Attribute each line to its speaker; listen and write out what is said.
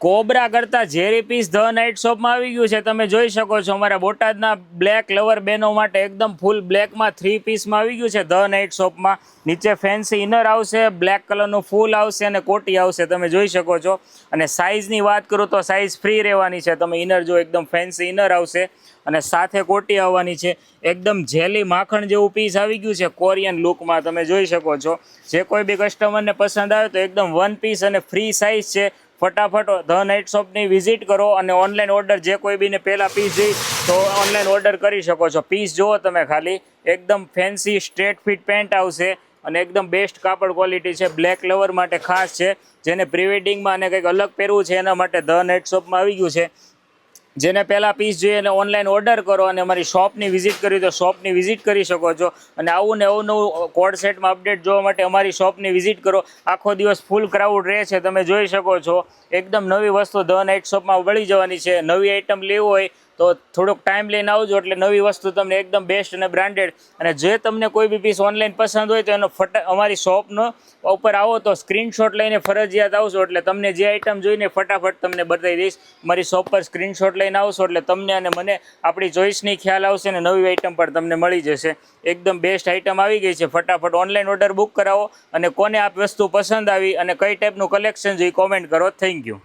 Speaker 1: Cobra કરતા ઝેરી piece the night શોપમાં આવી ગયું છે. તમે જોઈ શકો છો અમારા બોટાદના બ્લેક લવર બહેનો માટે એકદમ ફૂલ બ્લેકમાં 3 પીસમાં આવી ગયું છે ધ નાઇટ શોપમાં. નીચે ફેન્સી ઇનર આવશે, બ્લેક કલરનું ફૂલ આવશે અને કોટી આવશે. તમે જોઈ શકો છો. અને સાઇઝની વાત કરું તો સાઇઝ ફ્રી રહેવાની છે. તમે ઇનર જો એકદમ ફેન્સી ઇનર આવશે અને સાથે કોટી આવવાની છે. એકદમ જેલી માખણ જેવું પીસ આવી ગયું છે કોરિયન લુકમાં. તમે જોઈ શકો છો. જે કોઈ બી કસ્ટમરને પસંદ આવે તો એકદમ વન પીસ અને ફ્રી સાઇઝ છે. ફટાફટ ધ નાઇટ શોપની વિઝિટ કરો અને ઓનલાઈન ઓર્ડર જે કોઈ બીને પહેલાં પીસ જોઈ તો ઓનલાઈન ઓર્ડર કરી શકો છો. પીસ જુઓ તમે ખાલી, એકદમ ફેન્સી સ્ટ્રેટ ફિટ પેન્ટ આવશે અને એકદમ બેસ્ટ કાપડ ક્વોલિટી છે. બ્લેક લવર માટે ખાસ છે, જેને પ્રી-વેડિંગમાં અને કંઈક અલગ પહેરવું છે એના માટે ધ નાઇટ શોપમાં આવી ગયું છે. જેને પહેલાં પીસ જોઈએ અને ઓનલાઈન ઓર્ડર કરો અને અમારી શોપની વિઝિટ કરવી તો શોપની વિઝિટ કરી શકો છો. અને આવું ને અવનવું કોડ સેટમાં અપડેટ જોવા માટે અમારી શોપની વિઝિટ કરો. આખો દિવસ ફૂલ ક્રાઉડ રહે છે, તમે જોઈ શકો છો. એકદમ નવી વસ્તુ ધ નાઇટ શોપમાં મળી જવાની છે. નવી આઇટમ લેવું હોય તો થોડોક ટાઈમ લઈને આવજો, એટલે નવી વસ્તુ તમને એકદમ બેસ્ટ અને બ્રાન્ડેડ. અને જે તમને કોઈ બી પીસ ઓનલાઈન પસંદ હોય તો એનો અમારી શોપનો ઉપર આવો તો સ્ક્રીનશોટ લઈને ફરજિયાત આવશો, એટલે તમને જે આઇટમ જોઈને ફટાફટ તમને બતાવી દઈશ. મારી શોપ પર સ્ક્રીનશોટ લઈને આવશો એટલે તમને અને મને આપણી ચોઈસની ખ્યાલ આવશે ને નવી આઇટમ પણ તમને મળી જશે. એકદમ બેસ્ટ આઇટમ આવી ગઈ છે. ફટાફટ ઓનલાઈન ઓર્ડર બુક કરાવો. અને કોને આ વસ્તુ પસંદ આવી અને કઈ ટાઈપનું કલેક્શન જોઈએ કોમેન્ટ કરો. Thank you.